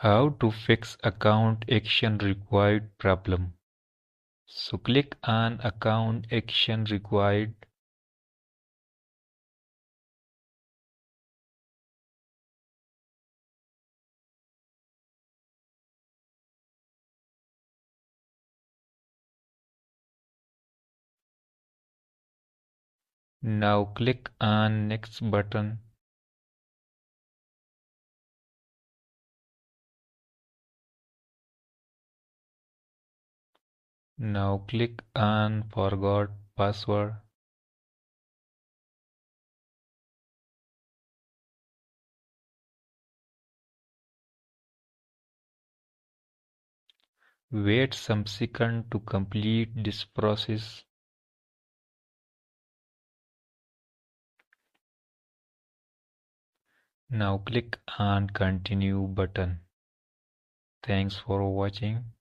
How to fix account action required problem. So click on account action required. Now click on next button. Now click on forgot password. Wait some second to complete this process. Now click on continue button. Thanks for watching.